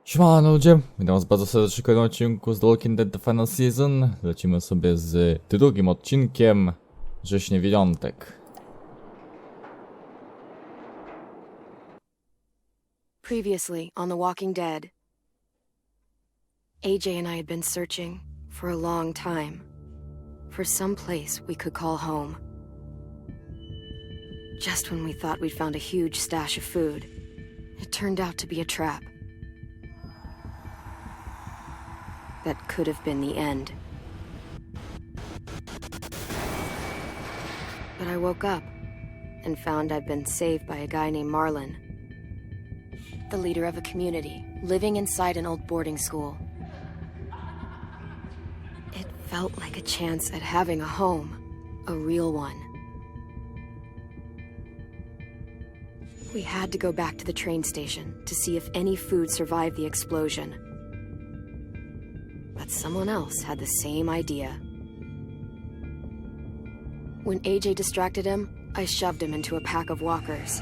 Siemano ludzie, witam was bardzo serdecznie w kolejnym odcinku z The Walking Dead The Final Season. Lecimy sobie z drugim odcinkiem, Wrześnie Wyjątek. Previously on The Walking Dead, AJ and I had been searching for a long time for some place we could call home. Just when we thought we'd found a huge stash of food, it turned out to be a trap. That could have been the end. But I woke up and found I'd been saved by a guy named Marlon, the leader of a community living inside an old boarding school. It felt like a chance at having a home, a real one. We had to go back to the train station to see if any food survived the explosion. But someone else had the same idea. When AJ distracted him, I shoved him into a pack of walkers.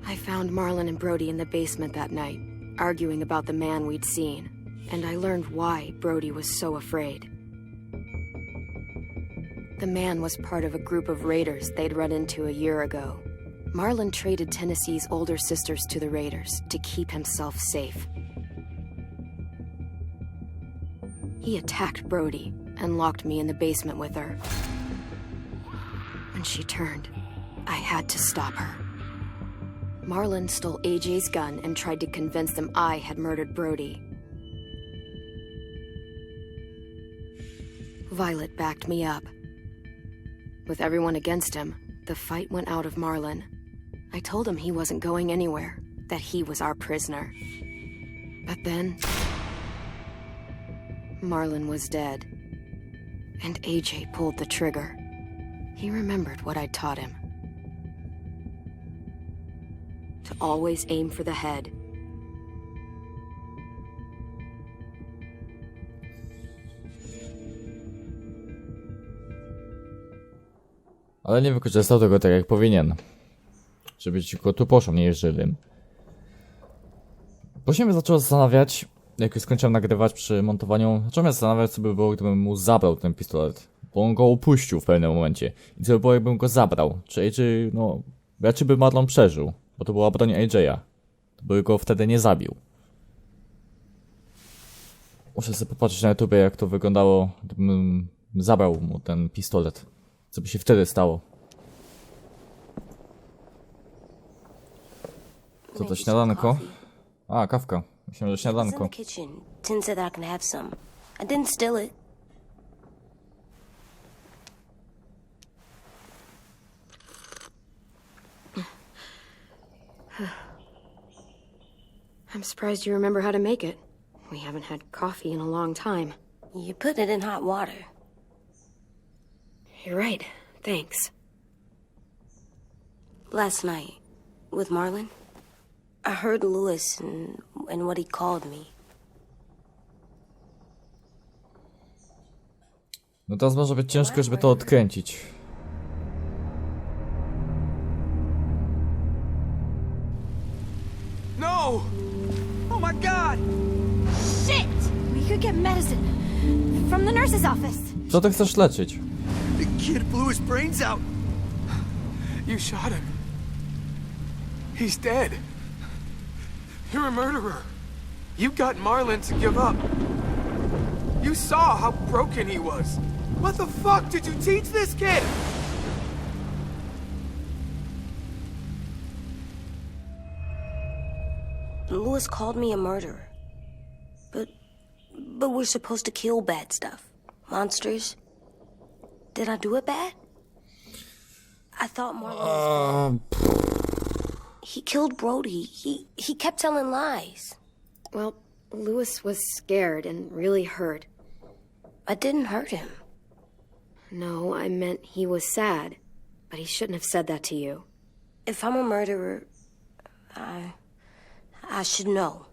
I found Marlon and Brody in the basement that night, arguing about the man we'd seen, and I learned why Brody was so afraid. The man was part of a group of raiders they'd run into a year ago. Marlon traded Tennessee's older sisters to the raiders to keep himself safe. He attacked Brody and locked me in the basement with her. When she turned, I had to stop her. Marlon stole AJ's gun and tried to convince them I had murdered Brody. Violet backed me up. With everyone against him, the fight went out of Marlon. I told him he wasn't going anywhere, that he was our prisoner. But then Marlon was dead, and AJ pulled the trigger. He remembered what I'd taught him. To always aim for the head. Ale nie wykorzystał tego tak jak powinien. Żeby ci go tu poszło, nie jeździli. Później mnie zaczęło zastanawiać, jak już skończyłem nagrywać przy montowaniu, zacząłem mnie zastanawiać, co by było, gdybym mu zabrał ten pistolet. Bo on go upuścił w pewnym momencie. I co by było, jakbym go zabrał? Czy AJ, no... Raczej by Marlon przeżył, bo to była broń AJ'a. To by go wtedy nie zabił. Muszę sobie popatrzeć na YouTube, jak to wyglądało, gdybym zabrał mu ten pistolet. Co by się wtedy stało? Co to, śniadanko? A, kawka. Myślałem, że śniadanko. Tin said I can have some. I didn't steal it. I'm surprised you remember how to make it. We haven't had coffee in a long time. You put it in hot water. You're right. Thanks. Last night, with Marlon, I heard Lewis and what he called me. No teraz może być ciężko, żeby to odkręcić. No! Oh my god! Shit! We could get medicine from the nurse's office. Co ty chcesz leczyć? The kid blew his brains out! You shot him. He's dead. You're a murderer. You got Marlon to give up. You saw how broken he was. What the fuck did you teach this kid? Lewis called me a murderer. But we're supposed to kill bad stuff. Monsters. Did I do it bad? I thought Marlon was... He killed Brody. He kept telling lies. Well, Lewis was scared and really hurt. I didn't hurt him. No, I meant he was sad. But he shouldn't have said that to you. If I'm a murderer, I should know.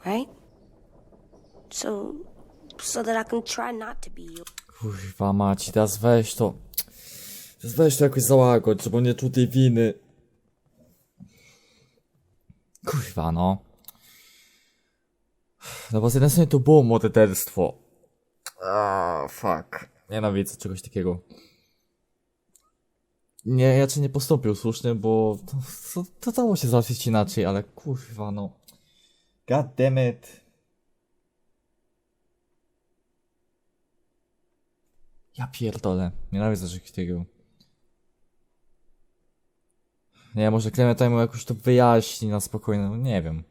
Right? So that I can try not to be. Kurwa mać, teraz weź to. Teraz weź to jakoś załagodź, żeby on nie czuł tej winy. kurwa, no. No bo z jednej strony to było morderstwo. Fuck. Nienawidzę czegoś takiego. Nie, raczej nie postąpił słusznie, bo to dało się załatwić inaczej, ale kurwa, no. God damn it. Ja pierdolę. Nienawidzę czegoś takiego. Nie, może Clementine mu jakoś to wyjaśni na spokojnie, no nie wiem.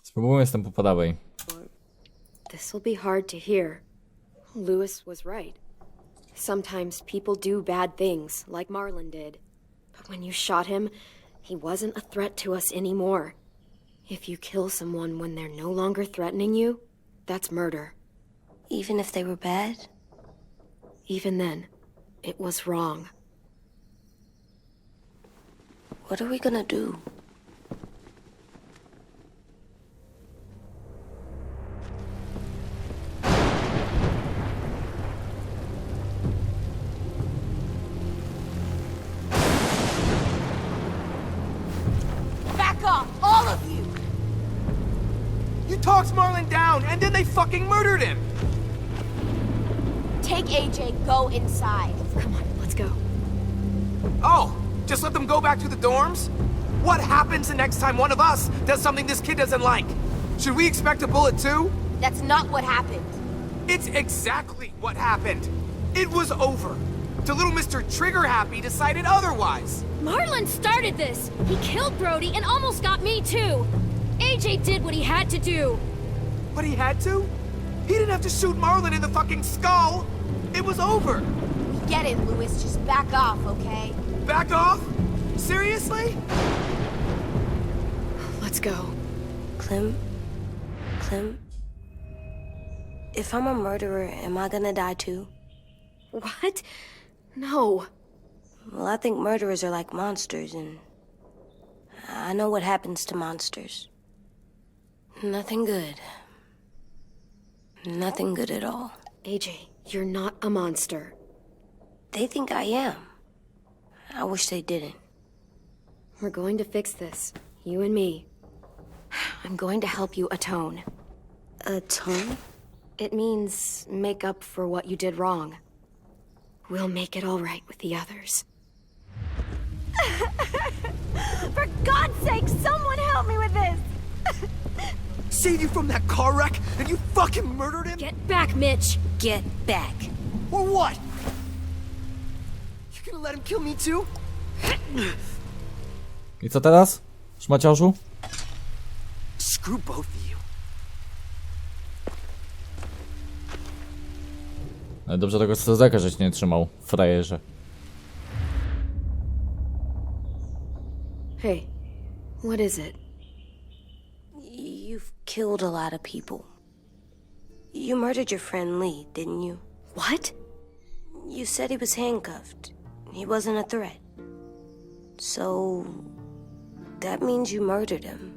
Spróbujmy z tym po prawej. This'll be hard to hear. Lewis was right. Sometimes people do bad things, like Marlon did. But when you shot him, he wasn't a threat to us anymore. If you kill someone when they're no longer threatening you, that's murder. Even if they were bad? Even then, it was wrong. What are we gonna do? Back off, all of you! You talked Marlon down, and then they fucking murdered him! Take AJ, go inside. Come on, let's go. Oh, just let them go back to the dorms? What happens the next time one of us does something this kid doesn't like? Should we expect a bullet too? That's not what happened. It's exactly what happened. It was over. The little Mr. Trigger Happy decided otherwise. Marlon started this. He killed Brody and almost got me too. AJ did what he had to do. But he had to? He didn't have to shoot Marlon in the fucking skull. It was over. We get it, Lewis. Just back off, okay? Back off? Seriously? Let's go. Clem? If I'm a murderer, am I gonna die too? What? No. Well, I think murderers are like monsters, and I know what happens to monsters. Nothing good. Nothing good at all. AJ, you're not a monster. They think I am. I wish they didn't. We're going to fix this. You and me. I'm going to help you atone. Atone? It means make up for what you did wrong. We'll make it all right with the others. For God's sake, someone help me with this! Saved you from that car wreck, and you fucking murdered him? Get back, Mitch! Get back. Or what? You gonna let him kill me too? I co teraz? Szmaciarzu? Screw both of you. Ale dobrze tego Cezeka, żeś nie trzymał, frajerze. Hey, what is it? You've killed a lot of people. You murdered your friend Lee, didn't you? What? You said he was handcuffed. He wasn't a threat. So, that means you murdered him.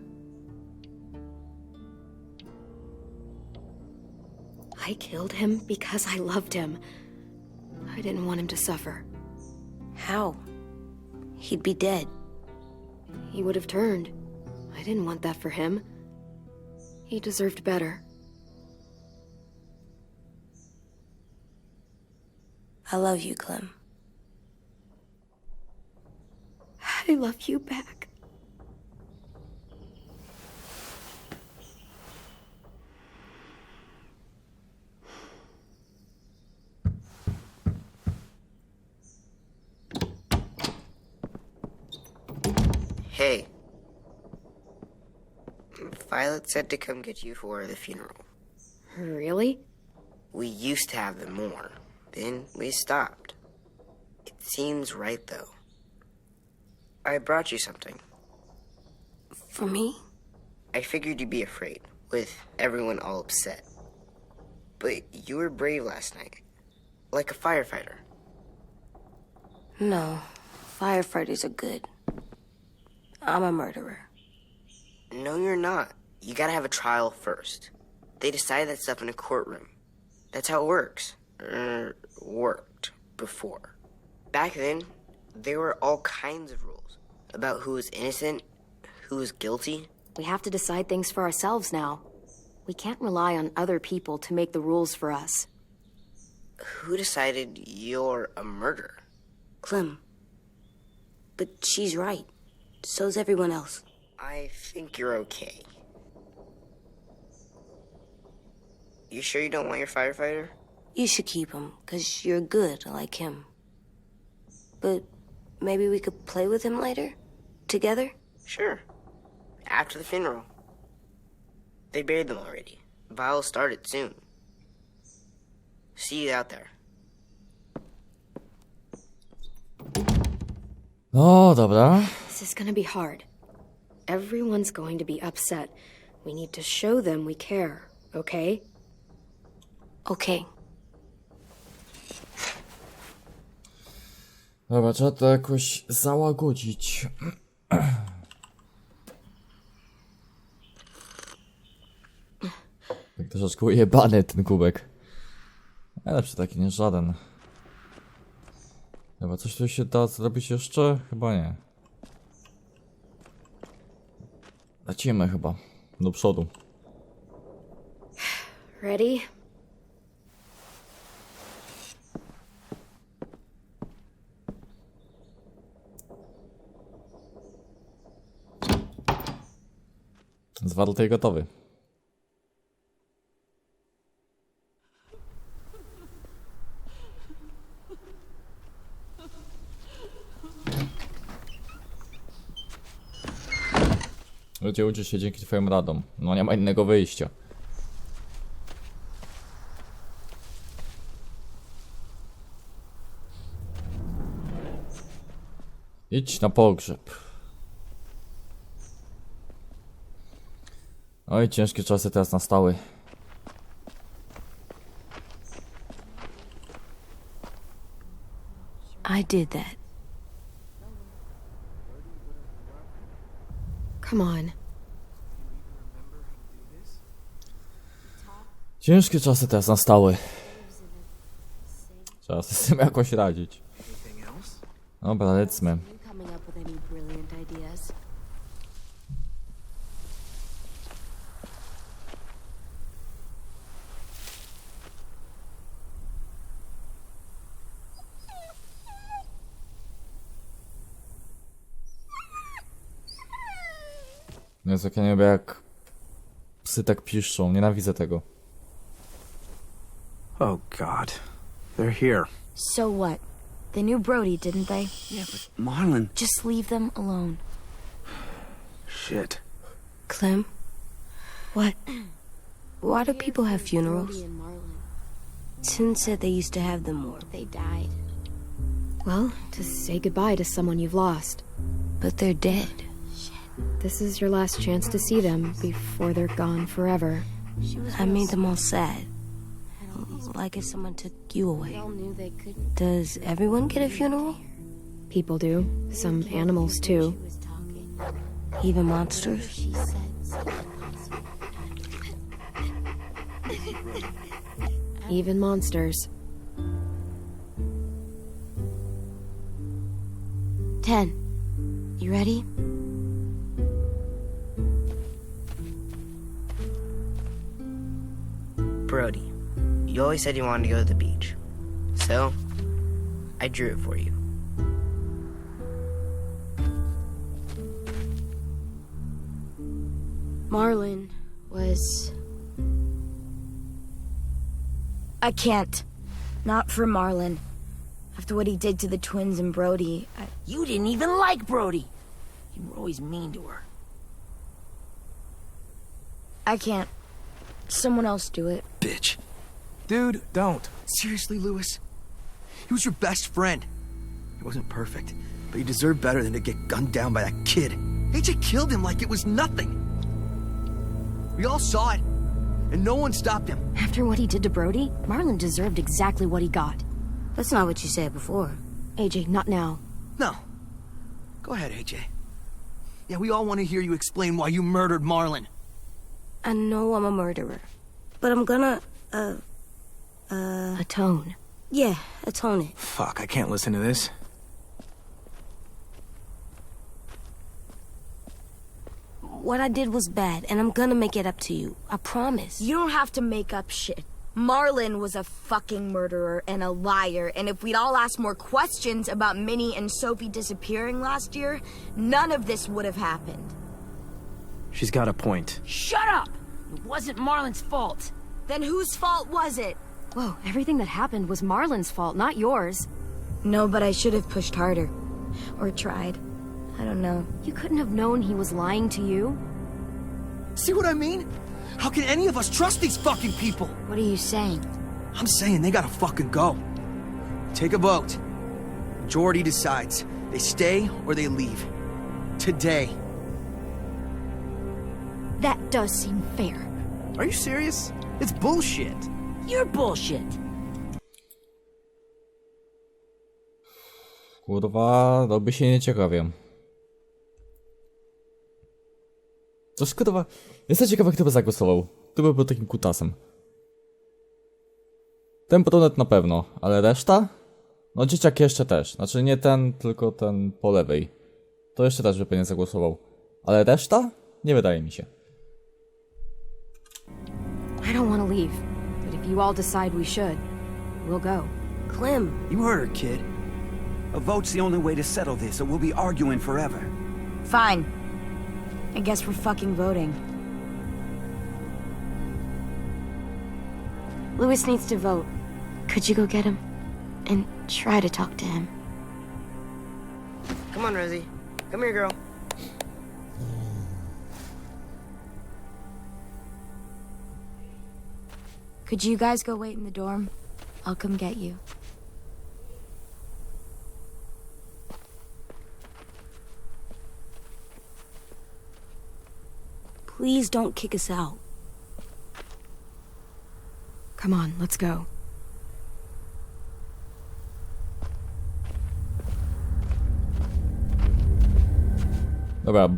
I killed him because I loved him. I didn't want him to suffer. How? He'd be dead. He would have turned. I didn't want that for him. He deserved better. I love you, Clem. I love you back. Hey. Violet said to come get you for the funeral. Really? We used to have them more. Then we stopped. It seems right, though. I brought you something. For me? I figured you'd be afraid, with everyone all upset. But you were brave last night. Like a firefighter. No. Firefighters are good. I'm a murderer. No, you're not. You gotta have a trial first. They decide that stuff in a courtroom. That's how it works. Worked. Before. Back then, There were all kinds of rules about who was innocent, who was guilty. We have to decide things for ourselves now. We can't rely on other people to make the rules for us. Who decided you're a murderer? Clem. But she's right. So's everyone else. I think you're okay. You sure you don't want your firefighter? You should keep him, 'cause you're good like him. But maybe we could play with him later? Together? Sure. After the funeral. They buried them already. Vile'll start it soon. See you out there. No, dobra. This is gonna be hard. Everyone's going to be upset. We need to show them we care, okay? Okay. Dobra, trzeba to jakoś załagodzić. Tak troszeczkę ujebany ten kubek. Ale przy taki nie żaden. Dobra, coś tu się da zrobić jeszcze? Chyba nie. Lecimy chyba. Do przodu. Ready? Zwarty i gotowy. Ludzie uczy się dzięki twoim radom. No nie ma innego wyjścia. Idź na pogrzeb. Oj, ciężkie czasy teraz nastały. I did that. Come on. Ciężkie czasy teraz nastały. Trzeba sobie z tym jakoś radzić. Dobra, lecimy. Coming up with any brilliant ideas? Jezu, jak ja nie lubię jak psy tak piszczą, nienawidzę tego. Oh, God. They're here. So what? They knew Brody, didn't they? Yeah, but Marlon... Just leave them alone. Shit. Clem? What? Why do people have funerals? Brody and Marlon. Tin said they used to have them more. They died. Well, to say goodbye to someone you've lost. But they're dead. This is your last chance to see them before they're gone forever. I made them all sad. Like if someone took you away. Knew they couldn't. Does everyone get a funeral? People do. Some animals, too. Even monsters? Even monsters. 10. You ready? Brody, you always said you wanted to go to the beach. So, I drew it for you. Marlon was... I can't. Not for Marlon. After what he did to the twins and Brody, You didn't even like Brody. You were always mean to her. I can't. Someone else do it. Bitch. Dude, don't. Seriously, Lewis? He was your best friend. He wasn't perfect, but he deserved better than to get gunned down by that kid. AJ killed him like it was nothing. We all saw it, and no one stopped him. After what he did to Brody, Marlon deserved exactly what he got. That's not what you said before. AJ, not now. No. Go ahead, AJ. Yeah, we all want to hear you explain why you murdered Marlon. I know I'm a murderer. But I'm gonna, Atone. yeah, atone it. Fuck, I can't listen to this. what I did was bad, and I'm gonna make it up to you. I promise. You don't have to make up shit. Marlon was a fucking murderer and a liar, and if we'd all asked more questions about Minnie and Sophie disappearing last year, none of this would have happened. She's got a point. Shut up! It wasn't Marlon's fault. Then whose fault was it? Whoa, everything that happened was Marlon's fault, not yours. No, but I should have pushed harder. Or tried. I don't know. You couldn't have known he was lying to you. See what I mean? How can any of us trust these fucking people? What are you saying? I'm saying they gotta fucking go. Take a vote. Majority decides. They stay or they leave. Today. That does seem fair. Are you serious? It's bullshit. You're bullshit. Kurwa, robi się nieciekawie. To kurwa... Jestem ciekawy, kto by zagłosował. Kto by był takim kutasem. Ten brunet na pewno, ale reszta? No dzieciak jeszcze też. Znaczy nie ten, tylko ten po lewej. To jeszcze też by pewnie zagłosował. Ale reszta? Nie wydaje mi się. I don't want to leave, but if you all decide we should, we'll go. Clem, You heard her, kid. A vote's the only way to settle this, or we'll be arguing forever. Fine. I guess we're fucking voting. Louis needs to vote. Could you go get him? And try to talk to him. Come on, Rosie. Come here, girl. Could you guys go wait in the dorm? I'll come get you. please don't kick us out. Come on, let's go. Dobra,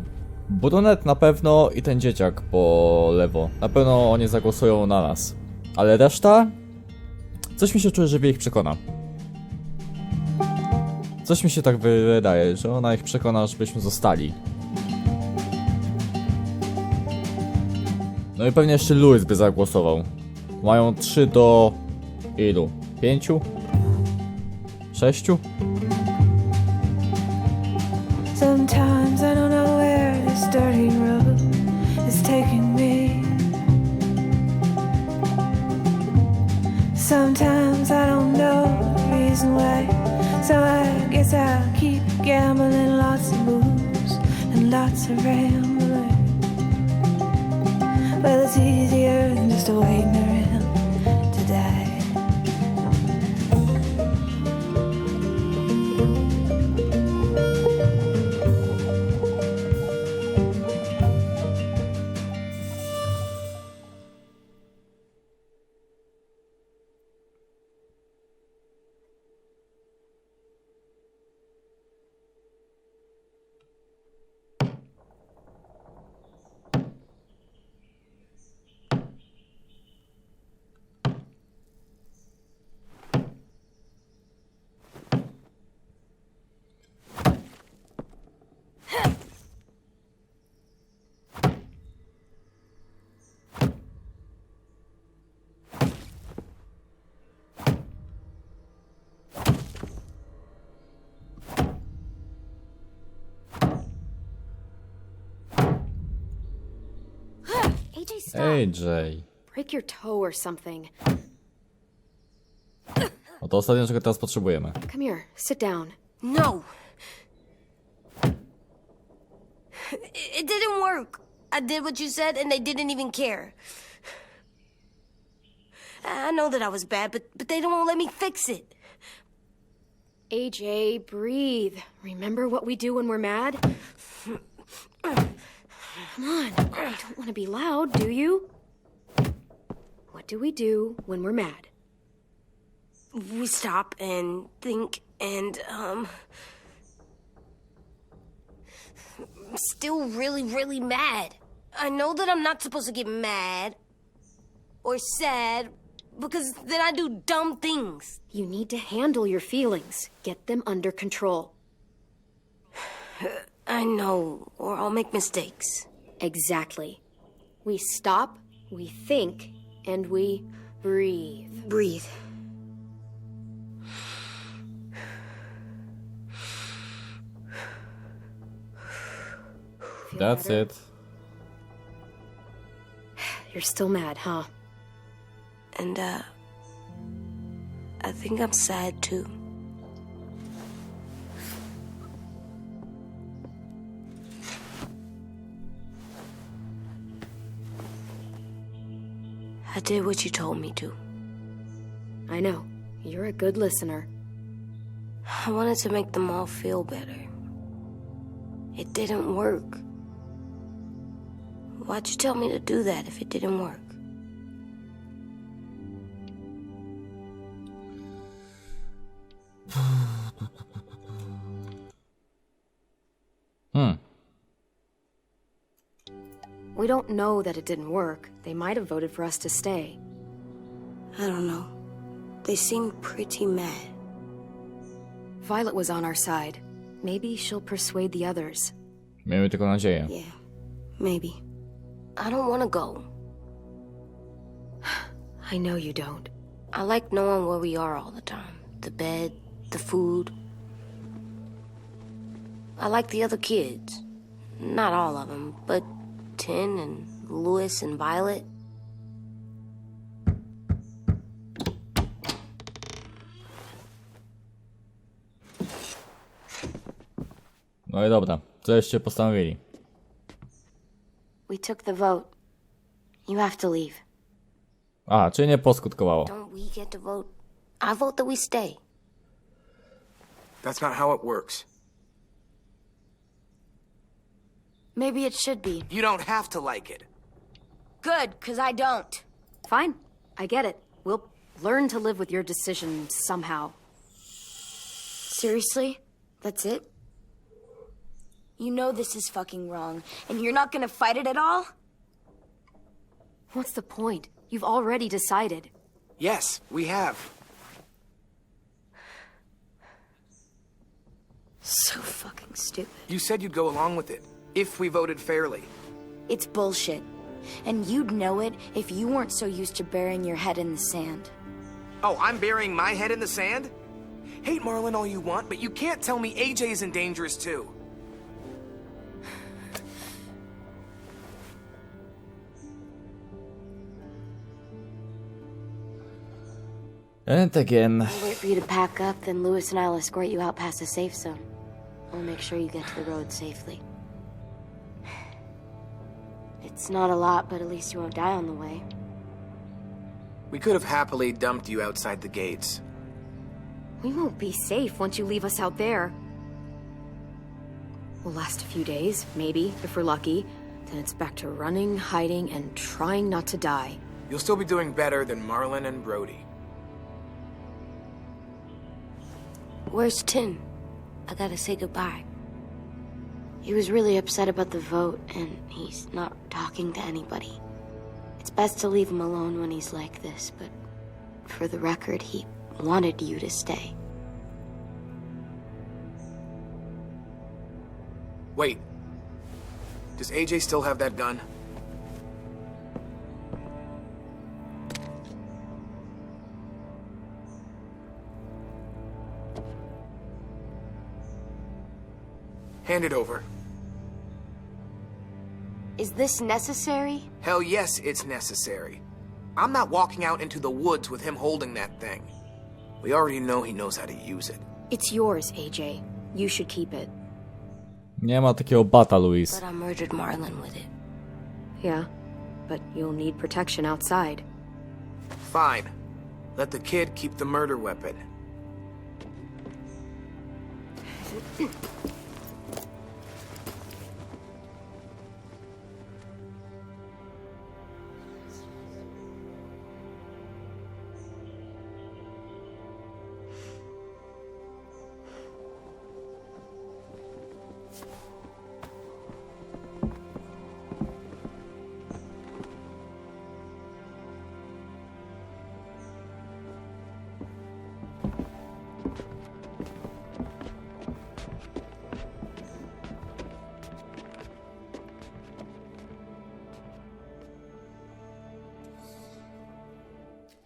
brunet na pewno i ten dzieciak po lewo. Na pewno oni zagłosują na nas. Ale reszta? Coś mi się czuje, że wie ich przekona. Coś mi się tak wydaje, że ona ich przekona, żebyśmy zostali. No i pewnie jeszcze Louis by zagłosował. Mają 3 do... ilu? 5? 6? Sometimes I don't know where this dirty road is taking me. Sometimes I don't know the reason why. So I guess I'll keep gambling, lots of moves and lots of rambling. Well, it's easier than just waiting around to die. AJ, stop. AJ. Break your toe or something. No to ostatnio, czego teraz potrzebujemy. Come here, sit down. No. It didn't work. I did what you said and they didn't even care. I know that I was bad, but they don't let me fix it. AJ, breathe. Remember what we do when we're mad? Come on, you don't want to be loud, do you? What do we do when we're mad? We stop and think and, I'm still really mad. I know that I'm not supposed to get mad or sad because then I do dumb things. You need to handle your feelings. Get them under control. I know, or I'll make mistakes. Exactly. We stop, we think, and we breathe. Breathe. Feel That's better? it. You're still mad, huh? And, I think I'm sad too. I did what you told me to. I know. You're a good listener. I wanted to make them all feel better. It didn't work. Why'd you tell me to do that if it didn't work? We don't know that it didn't work. They might have voted for us to stay. I don't know. They seemed pretty mad. Violet was on our side. Maybe she'll persuade the others. Miejmy tylko nadzieję. Yeah, maybe. I don't want to go. I know you don't. I like knowing where we are all the time. The bed, the food. I like the other kids. Not all of them, but Tin and Louis and Violet. No i dobra, coście postanowili. We took the vote. You have to leave. A, czyli nie poskutkowało. Don't we get to vote? I vote that we stay. That's not how it works. Maybe it should be. You don't have to like it. Good, 'cause I don't. Fine. I get it. We'll learn to live with your decision somehow. Seriously? That's it? You know this is fucking wrong, and you're not gonna fight it at all? What's the point? You've already decided. Yes, we have. So fucking stupid. You said you'd go along with it, if we voted fairly. It's bullshit. And you'd know it if you weren't so used to burying your head in the sand. Oh, I'm burying my head in the sand? Hate Marlin all you want, but you can't tell me AJ's in dangerous too. And again. I'll wait for you to pack up, then Louis and I'll escort you out past the safe zone. I'll make sure you get to the road safely. It's not a lot, but at least you won't die on the way. We could have happily dumped you outside the gates. We won't be safe once you leave us out there. We'll last a few days, maybe, if we're lucky. Then it's back to running, hiding, and trying not to die. You'll still be doing better than Marlin and Brody. Where's Tin? I gotta say goodbye. He was really upset about the vote, and he's not talking to anybody. It's best to leave him alone when he's like this, but for the record, he wanted you to stay. Wait. Does AJ still have that gun? Hand it over. Is this necessary? Hell yes, it's necessary. I'm not walking out into the woods with him holding that thing. We already know he knows how to use it. It's yours, AJ. You should keep it. Nie ma takiego bata, Luis. But I murdered Marlin with it. Yeah, but you'll need protection outside. Fine. Let the kid keep the murder weapon.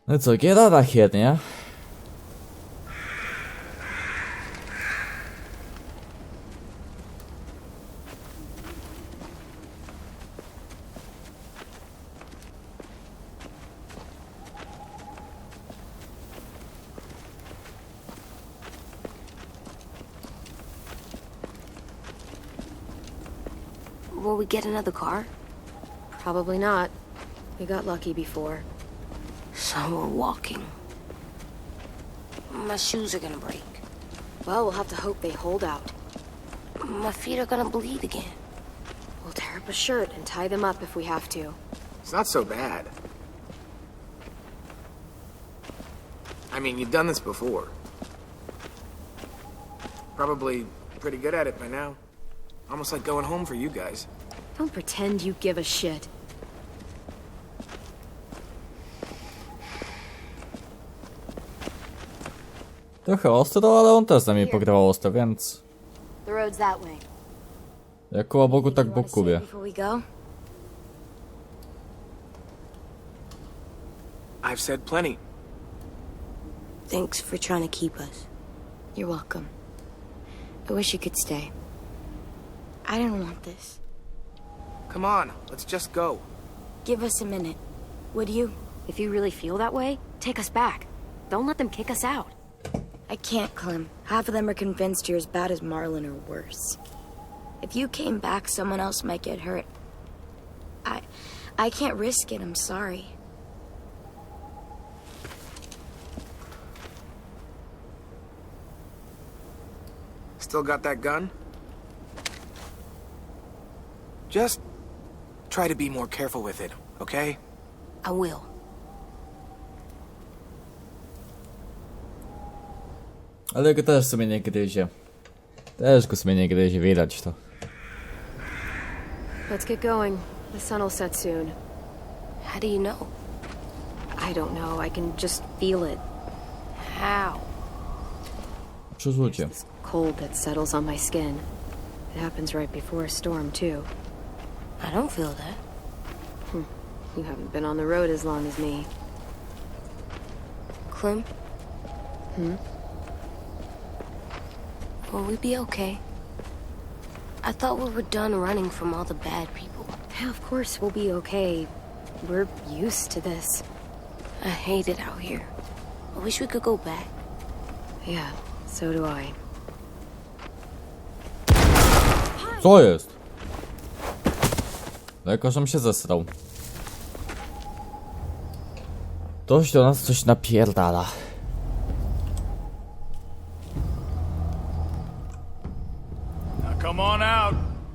No co, gierada hier, nie? Will we get another car? Probably not. We got lucky before. So we're walking. My shoes are gonna break. Well, we'll have to hope they hold out. My feet are gonna bleed again. We'll tear up a shirt and tie them up if we have to. It's not so bad. I mean, you've done this before. Probably pretty good at it by now. Almost like going home for you guys. Don't pretend you give a shit. Trochę ostro, ale on też z nami pogrywał ostro, więc... The road's that way. Jak koła Bogu, tak Bóg kubie. Before we go? I've said plenty. Thanks for trying to keep us. You're welcome. I wish you could stay. I didn't want this. Come on, let's just go. Give us a minute. Would you? If you really feel that way, take us back. Don't let them kick us out. I can't, Clem. Half of them are convinced you're as bad as Marlin or worse. If you came back, someone else might get hurt. I can't risk it, I'm sorry. Still got that gun? Just try to be more careful with it, okay? I will. Ale go też w sumie nie gryzie. Też go w sumie nie gryzie, widać to. Let's get going. The sun will set soon. How do you know? I don't know. I can just feel it. How? Przerzucie. This cold that settles on my skin. It happens right before a storm, too. I don't feel that. You haven't been on the road as long as me. Clem? Will we be okay? I thought we were done running from all the bad people. Yeah, of course we'll be okay. We're used to this. I hate it out here. I wish we could go back. Yeah, so do I. Co jest? Lekarzem się zesrał. Ktoś do nas coś napierdala. Come on out.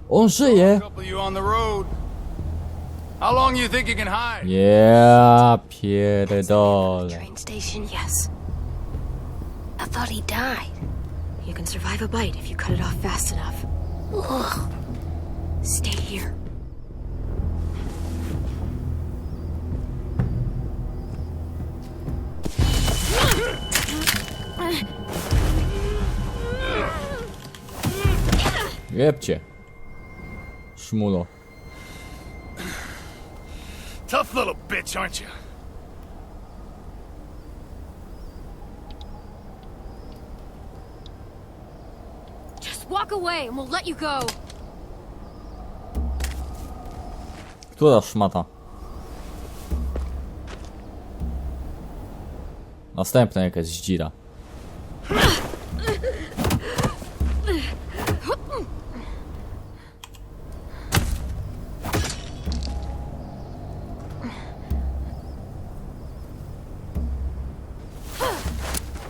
On żyje! Couple you on the road. How long you think you can hide? Ja pierdolę. Train station? Yes. I thought he died. You can survive a bite if you cut it off fast enough. Ugh. Stay here. Jebcie. Szmulo. Tough little bitch, aren't you? Just walk away and we'll let you go. Która szmata? Następna jakaś zdzira.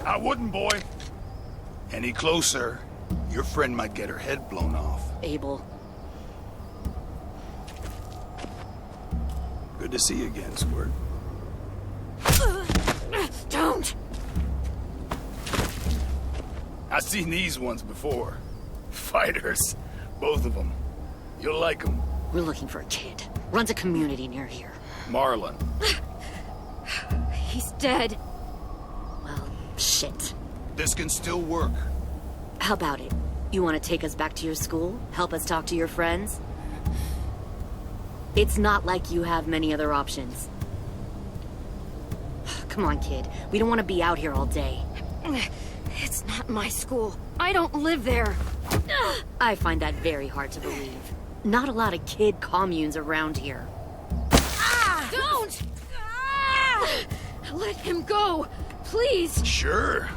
I wouldn't, boy. Any closer, your friend might get her head blown off. Abel. Good to see you again, Squirt. Don't! I've seen these ones before. Fighters. Both of them. You'll like them. We're looking for a kid. Runs a community near here. Marlin. He's dead. Well, shit. This can still work. How about it? You want to take us back to your school? Help us talk to your friends? It's not like you have many other options. Come on, kid. We don't want to be out here all day. It's not my school. I don't live there. I find that very hard to believe. Not a lot of kid communes around here. Don't! Let him go, please. Sure,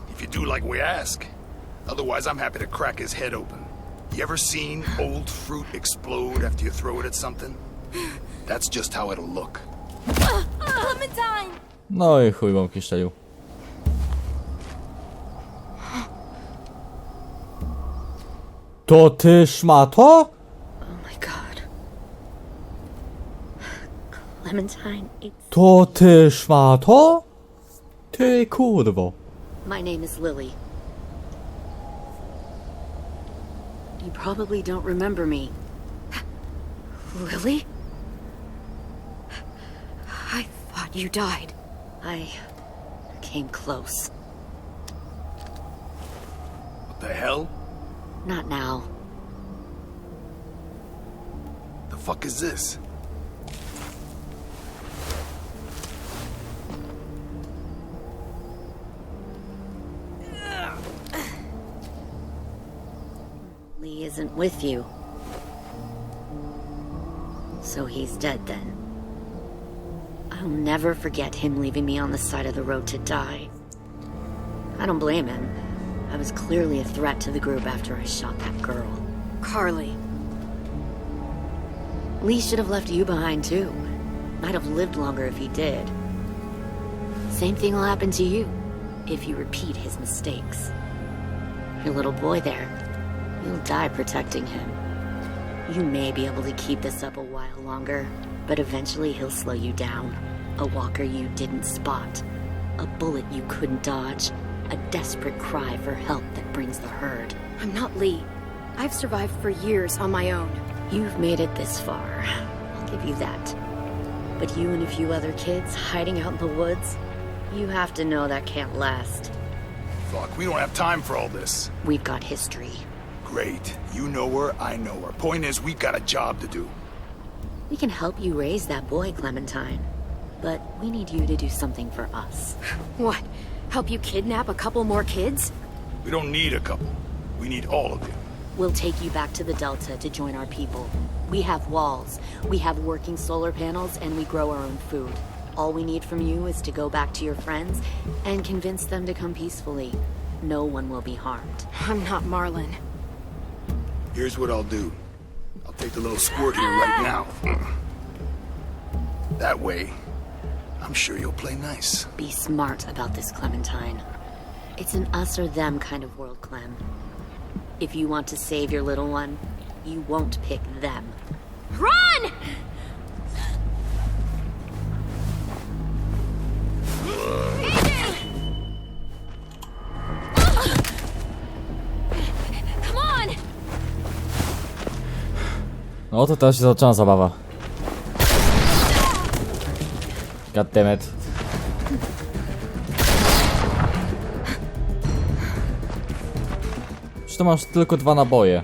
if you do like we ask. Otherwise, I'm happy to crack his head open. You ever seen old fruit explode after you throw it at something? That's just how it'll look. Clementine! No i chuj wam kieszczelił. To ty szmato? Oh my god. Clementine, it's... To ty szmato? Ty kurwo. My name is Lily. You probably don't remember me. Lily? I thought you died. I came close. What the hell? Not now. The fuck is this? Lee isn't with you. So he's dead then. I'll never forget him leaving me on the side of the road to die. I don't blame him. I was clearly a threat to the group after I shot that girl. Carly. Lee should have left you behind too. Might have lived longer if he did. Same thing will happen to you if you repeat his mistakes. Your little boy there, you'll die protecting him. You may be able to keep this up a while longer, but eventually he'll slow you down. A walker you didn't spot. A bullet you couldn't dodge. A desperate cry for help that brings the herd. I'm not Lee. I've survived for years on my own. You've made it this far. I'll give you that. But you and a few other kids hiding out in the woods, you have to know that can't last. Fuck, we don't have time for all this. We've got history. Great. You know her, I know her. Point is, we've got a job to do. We can help you raise that boy, Clementine. But we need you to do something for us. What? Help you kidnap a couple more kids? We don't need a couple. We need all of you. We'll take you back to the Delta to join our people. We have walls, we have working solar panels, and we grow our own food. All we need from you is to go back to your friends and convince them to come peacefully. No one will be harmed. I'm not Marlin. Here's what I'll do. I'll take the little squirt here right now. That way, I'm sure you'll play nice. Be smart about this, Clementine. It's an us or them kind of world, Clem. If you want to save your little one, you won't pick them. Run! Come on! No to teraz się zaczęła zabawa. God damn it. Czy to masz tylko 2 naboje?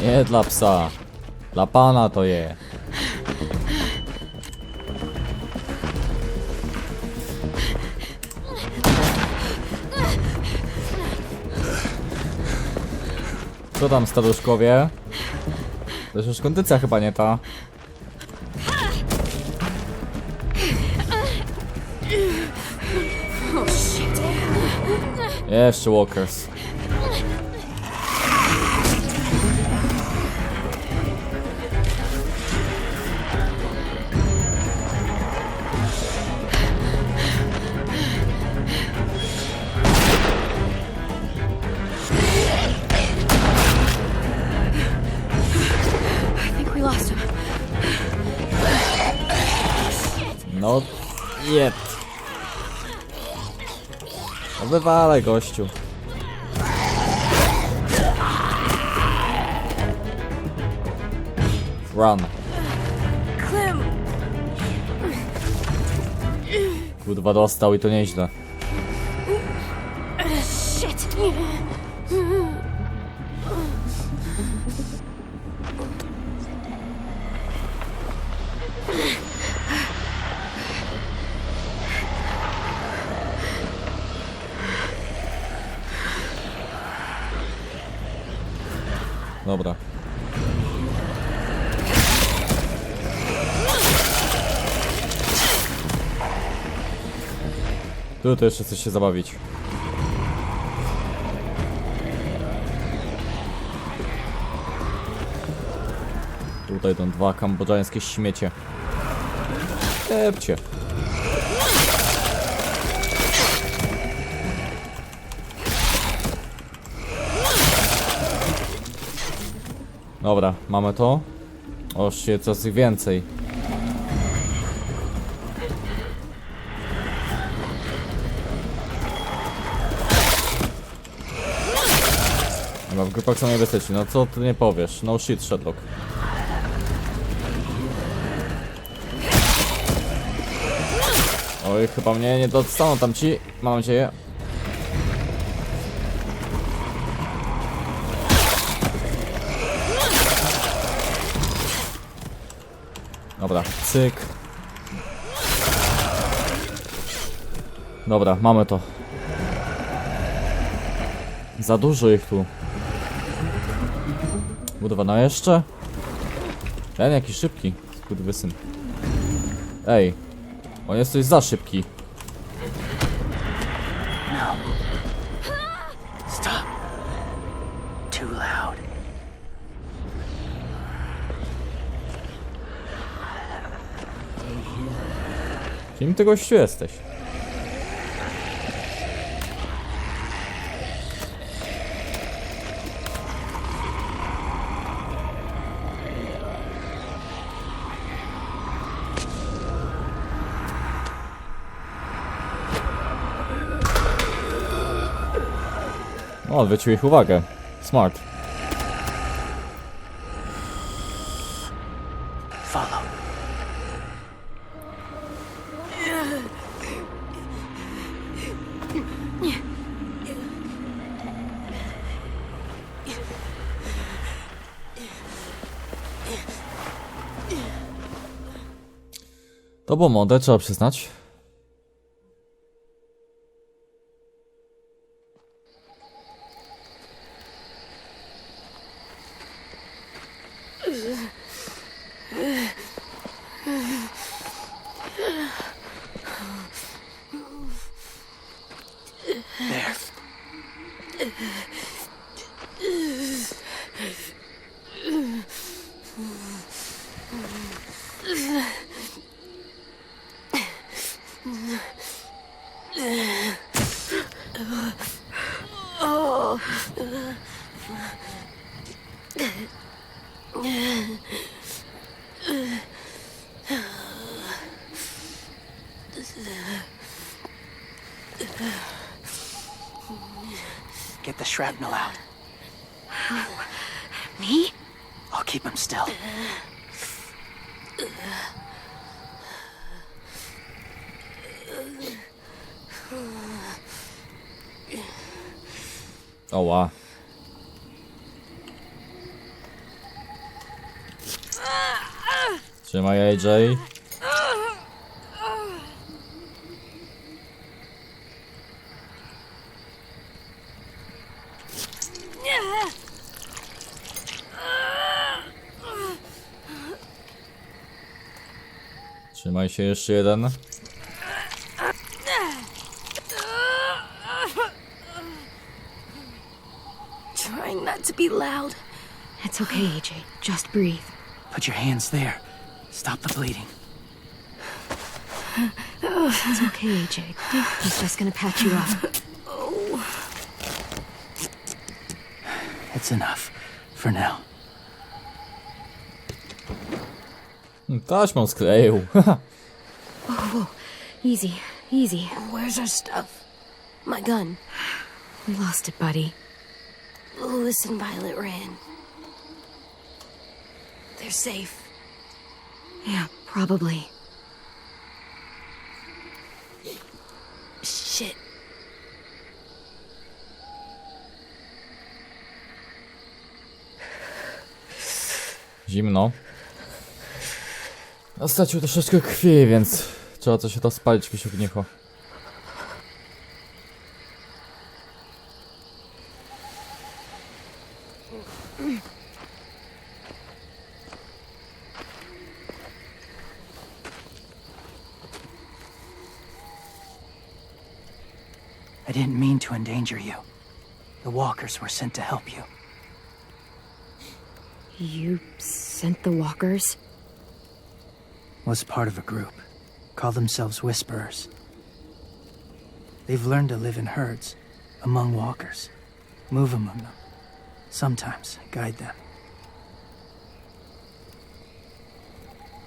Nie dla psa. Dla pana to je. Co tam, staruszkowie? To już kondycja chyba nie ta. Jeszcze walkers. Not yet. No wywalaj, gościu. Run. Kurwa dostał i to nieźle. Shit! Dobra. Tu to jeszcze chcesz się zabawić. Tutaj są dwa kambodżańskie śmiecie. Epcie. Dobra, mamy to. O, się coraz więcej. Chyba w grupach są niebezpieczni, no co ty nie powiesz? No shit, Sherlock. Oj, chyba mnie nie dostaną tam ci, mam nadzieję. Dobra, cyk. Dobra, mamy to. Za dużo ich tu. Budowana jeszcze? Ten jakiś szybki, skurwysyn. Ej, on jest coś za szybki. No. Stop. Too loud. Kim ty gościu jesteś? O, odwrócił ich uwagę. Smart. Follow. To było mądre, trzeba przyznać. Get the shrapnel out. Me? I'll keep him still. Oła. Trzymaj, AJ. Trzymaj się, jeszcze jeden. Trying not to be loud. It's okay, AJ. Just breathe. Put your hands there. Stop the bleeding. It's okay, AJ. He's just gonna patch you up. It's enough. For now. Taśmą skleił. Whoa. Easy, easy. Where's our stuff? My gun. We lost it, buddy. Louis and Violet ran. They're safe. Yeah, probably. Zimno. A stracił troszeczkę krwi, więc trzeba coś rozpalić w ognicho. I didn't mean to endanger you. The walkers were sent to help you. You sent the walkers? Was part of a group. Call themselves Whisperers. They've learned to live in herds, among walkers. Move among them. Sometimes guide them.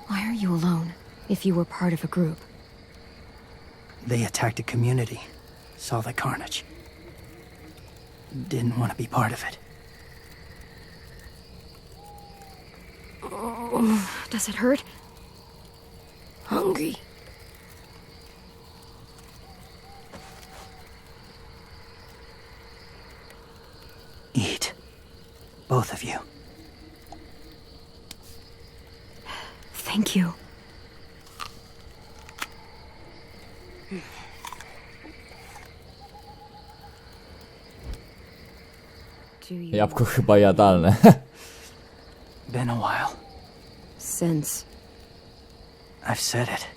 Why are you alone, if you were part of a group? They attacked a community. Saw the carnage. Didn't want to be part of it. Oh, does it hurt? Hungry. Eat. Both of you. Thank you. Jabłko chyba jadalne. Been a while. Since. I've said it.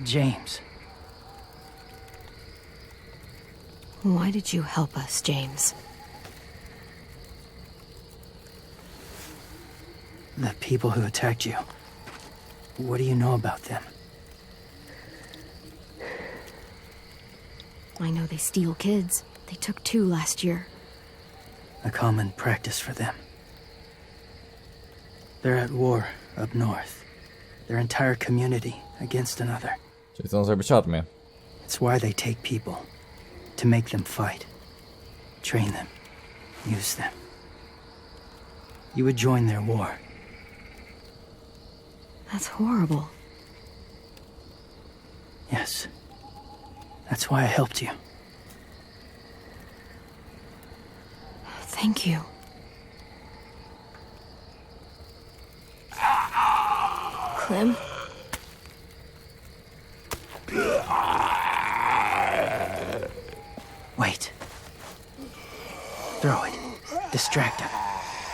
James. Why did you help us, James? The people who attacked you. What do you know about them? I know they steal kids. They took 2 last year. A common practice for them. They're at war up north. Their entire community against another. Czyli chcą zrobić armię. It's why they take people. To make them fight. Train them. Use them. You would join their war. That's horrible. Yes. That's why I helped you. Thank you. Clem? Wait. Throw it. Distract him.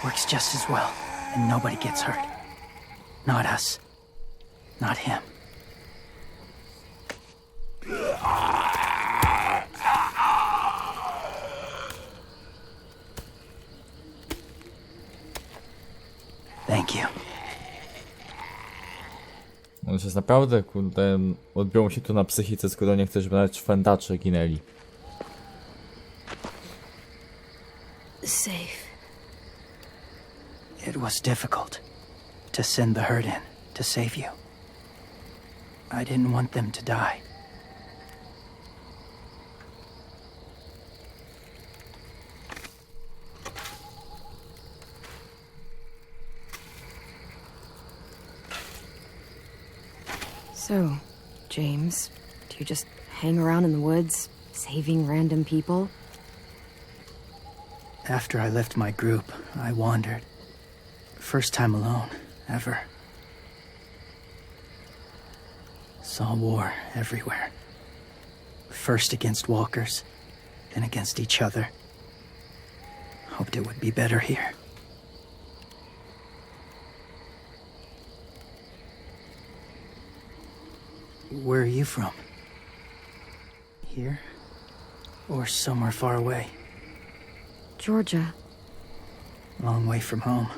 Works just as well, and nobody gets hurt. Not us. Not him. Thank you. On się naprawdę, kurde, odbiło mu się tu na psychice, skoro nie chce, żeby nawet szwendacze ginęli. Safe. It was difficult to send the herd in to save you. I didn't want them to die. So, James, do you just hang around in the woods, saving random people? After I left my group, I wandered. First time alone, ever. Saw war everywhere. First against walkers, then against each other. Hoped it would be better here. Where are you from? Here? Or somewhere far away? Georgia. Long way from home.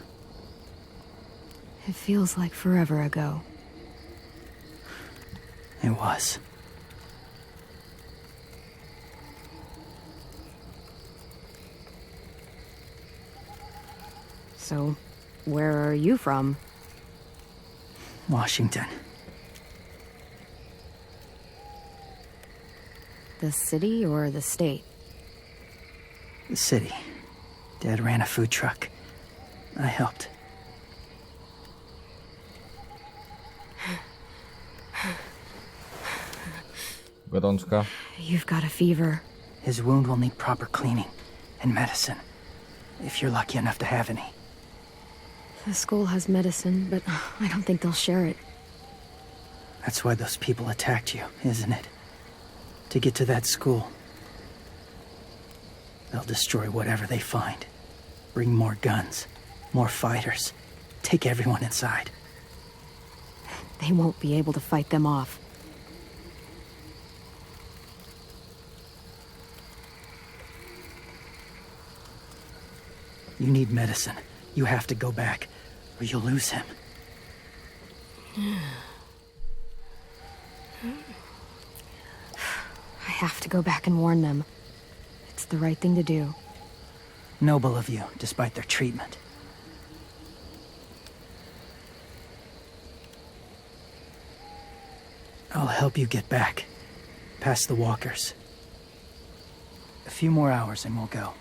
It feels like forever ago. It was. So, where are you from? Washington. The city or the state? The city. Dad ran a food truck. I helped. Gorączka. You've got a fever. His wound will need proper cleaning and medicine, if you're lucky enough to have any. The school has medicine, but I don't think they'll share it. That's why those people attacked you, isn't it? To get to that school. They'll destroy whatever they find. Bring more guns, more fighters. Take everyone inside. They won't be able to fight them off. You need medicine. You have to go back, or you'll lose him. I have to go back and warn them. It's the right thing to do. Noble of you, despite their treatment. I'll help you get back, past the walkers. A few more hours and we'll go.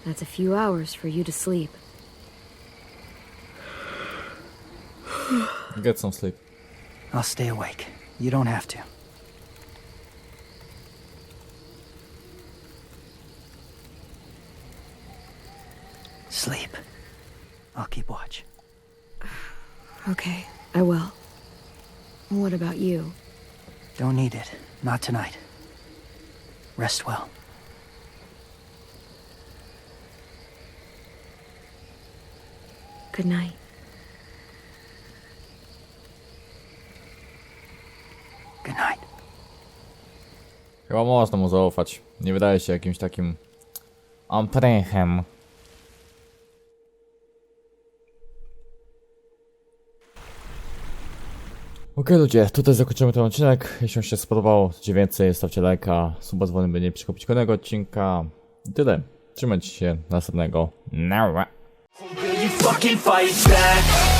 That's a few hours for you to sleep. Get some sleep. I'll stay awake. You don't have to. Sleep. I'll keep watch. Okay, I will. What about you? Don't need it. Not tonight. Rest well. Good night. Good night. Chyba można mu zaufać. Nie wydaje się jakimś takim amprechem. Okej, ludzie, tutaj zakończymy ten odcinek. Jeśli wam się spodobał, gdzie więcej, stawcie lajka, suba dzwony, by nie przegapić kolejnego odcinka. I tyle. Trzymajcie się następnego. Nara. You fucking fight back.